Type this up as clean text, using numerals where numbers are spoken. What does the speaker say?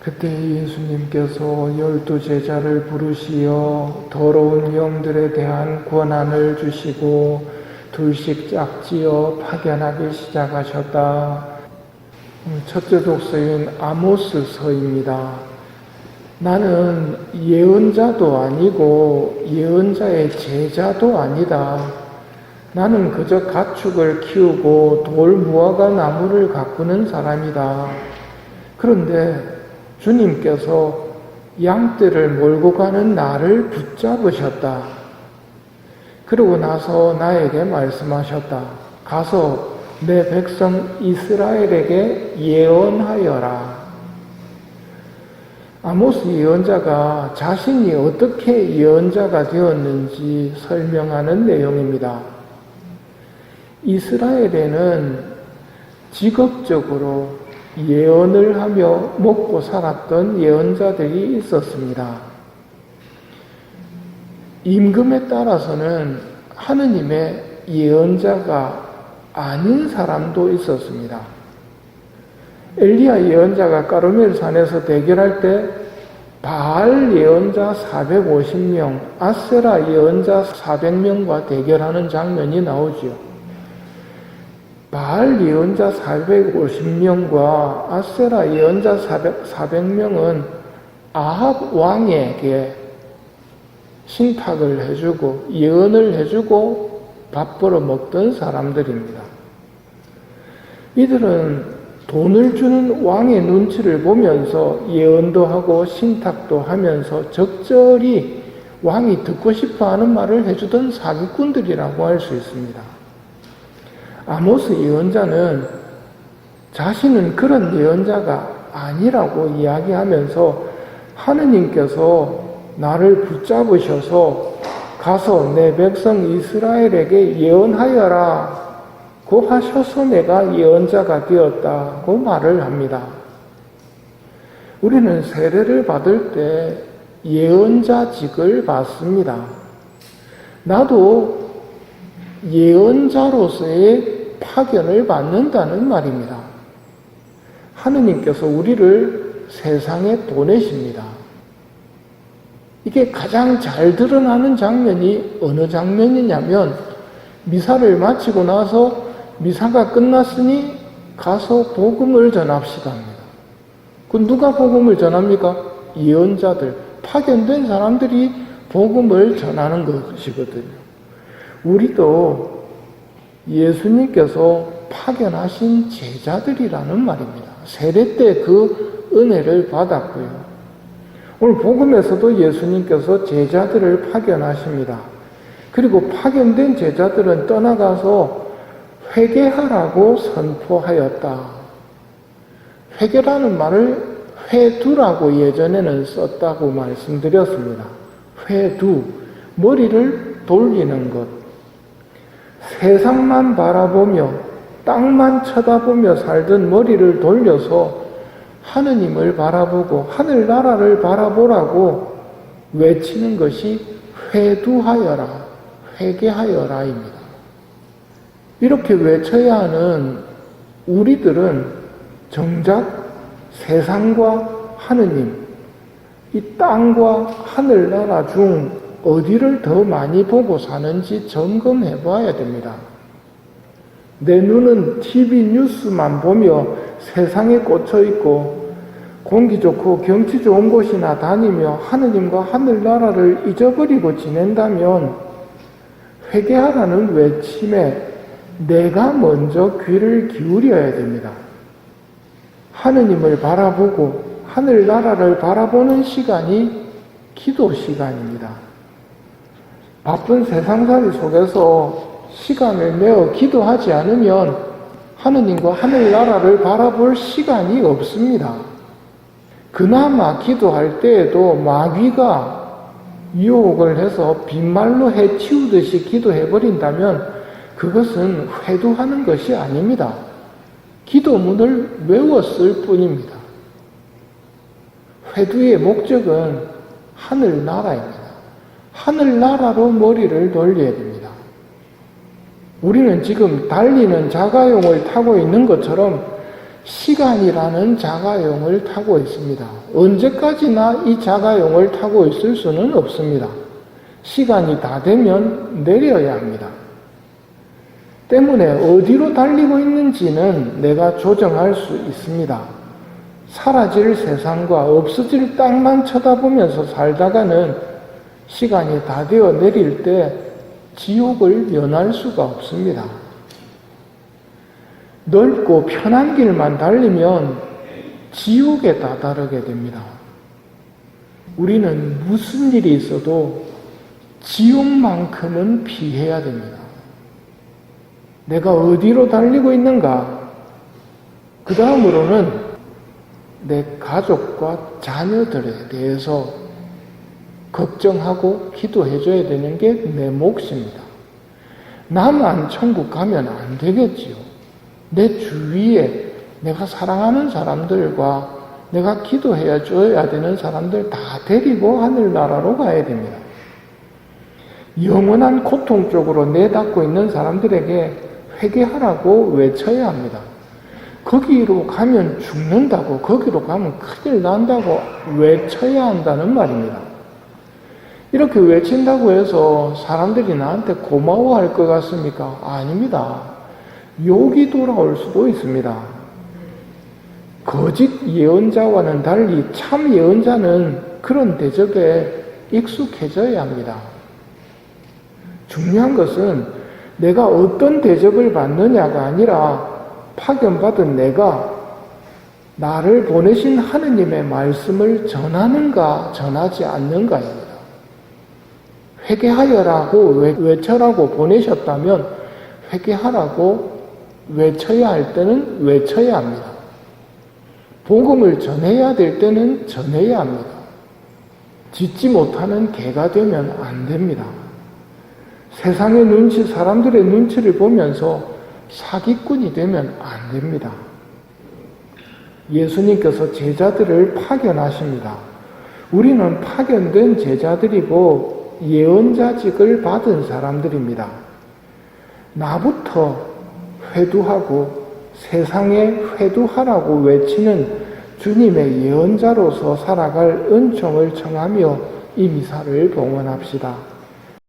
그때 예수님께서 12 제자를 부르시어 더러운 영들에 대한 권한을 주시고 둘씩 짝지어 파견하기 시작하셨다. 첫째 독서인 아모스서입니다. 나는 예언자도 아니고 예언자의 제자도 아니다. 나는 그저 가축을 키우고 돌 무화과 나무를 가꾸는 사람이다. 그런데 주님께서 양떼를 몰고 가는 나를 붙잡으셨다. 그러고 나서 나에게 말씀하셨다. 가서 내 백성 이스라엘에게 예언하여라. 아모스 예언자가 자신이 어떻게 예언자가 되었는지 설명하는 내용입니다. 이스라엘에는 직업적으로 예언을 하며 먹고 살았던 예언자들이 있었습니다. 임금에 따라서는 하느님의 예언자가 아닌 사람도 있었습니다. 엘리야 예언자가 까르멜 산에서 대결할 때 바알 예언자 450명, 아세라 예언자 400명과 대결하는 장면이 나오지요. 바알 예언자 450명과 아세라 예언자 400명은 아합 왕에게 신탁을 해주고 예언을 해주고 밥 벌어 먹던 사람들입니다. 이들은 돈을 주는 왕의 눈치를 보면서 예언도 하고 신탁도 하면서 적절히 왕이 듣고 싶어하는 말을 해주던 사기꾼들이라고 할 수 있습니다. 아모스 예언자는 자신은 그런 예언자가 아니라고 이야기하면서 하느님께서 나를 붙잡으셔서 가서 내 백성 이스라엘에게 예언하여라 고 하셔서 내가 예언자가 되었다고 말을 합니다. 우리는 세례를 받을 때 예언자직을 받습니다. 나도 예언자로서의 파견을 받는다는 말입니다. 하느님께서 우리를 세상에 보내십니다. 이게 가장 잘 드러나는 장면이 어느 장면이냐면 미사를 마치고 나서 미사가 끝났으니 가서 복음을 전합시다 합니다. 그 누가 복음을 전합니까? 예언자들, 파견된 사람들이 복음을 전하는 것이거든요. 우리도 예수님께서 파견하신 제자들이라는 말입니다. 세례 때 그 은혜를 받았고요. 오늘 복음에서도 예수님께서 제자들을 파견하십니다. 그리고 파견된 제자들은 떠나가서 회개하라고 선포하였다. 회개라는 말을 회두라고 예전에는 썼다고 말씀드렸습니다. 회두, 머리를 돌리는 것. 세상만 바라보며 땅만 쳐다보며 살던 머리를 돌려서 하느님을 바라보고 하늘나라를 바라보라고 외치는 것이 회두하여라, 회개하여라입니다. 이렇게 외쳐야 하는 우리들은 정작 세상과 하느님, 이 땅과 하늘나라 중 어디를 더 많이 보고 사는지 점검해 봐야 됩니다. 내 눈은 TV 뉴스만 보며 세상에 꽂혀 있고 공기 좋고 경치 좋은 곳이나 다니며 하느님과 하늘나라를 잊어버리고 지낸다면 회개하라는 외침에 내가 먼저 귀를 기울여야 됩니다. 하느님을 바라보고 하늘나라를 바라보는 시간이 기도 시간입니다. 바쁜 세상살이 속에서 시간을 내어 기도하지 않으면 하느님과 하늘나라를 바라볼 시간이 없습니다. 그나마 기도할 때에도 마귀가 유혹을 해서 빈말로 해치우듯이 기도해버린다면 그것은 회두하는 것이 아닙니다. 기도문을 외웠을 뿐입니다. 회두의 목적은 하늘나라입니다. 하늘나라로 머리를 돌려야 됩니다. 우리는 지금 달리는 자가용을 타고 있는 것처럼 시간이라는 자가용을 타고 있습니다. 언제까지나 이 자가용을 타고 있을 수는 없습니다. 시간이 다 되면 내려야 합니다. 때문에 어디로 달리고 있는지는 내가 조정할 수 있습니다. 사라질 세상과 없어질 땅만 쳐다보면서 살다가는 시간이 다 되어 내릴 때 지옥을 면할 수가 없습니다. 넓고 편한 길만 달리면 지옥에 다다르게 됩니다. 우리는 무슨 일이 있어도 지옥만큼은 피해야 됩니다. 내가 어디로 달리고 있는가? 그 다음으로는 내 가족과 자녀들에 대해서 걱정하고 기도해줘야 되는 게 내 몫입니다. 나만 천국 가면 안 되겠지요. 내 주위에 내가 사랑하는 사람들과 내가 기도해 줘야 되는 사람들 다 데리고 하늘나라로 가야 됩니다. 영원한 고통 쪽으로 내닫고 있는 사람들에게 회개하라고 외쳐야 합니다. 거기로 가면 죽는다고, 거기로 가면 큰일 난다고 외쳐야 한다는 말입니다. 이렇게 외친다고 해서 사람들이 나한테 고마워할 것 같습니까? 아닙니다. 욕이 돌아올 수도 있습니다. 거짓 예언자와는 달리 참 예언자는 그런 대접에 익숙해져야 합니다. 중요한 것은 내가 어떤 대접을 받느냐가 아니라 파견받은 내가 나를 보내신 하느님의 말씀을 전하는가 전하지 않는가입니다. 회개하여라고 외쳐라고 보내셨다면 회개하라고 외쳐야 할 때는 외쳐야 합니다. 복음을 전해야 될 때는 전해야 합니다. 짖지 못하는 개가 되면 안 됩니다. 세상의 눈치, 사람들의 눈치를 보면서 사기꾼이 되면 안 됩니다. 예수님께서 제자들을 파견하십니다. 우리는 파견된 제자들이고 예언자직을 받은 사람들입니다. 나부터 회두하고 세상에 회두하라고 외치는 주님의 예언자로서 살아갈 은총을 청하며 이 미사를 봉헌합시다.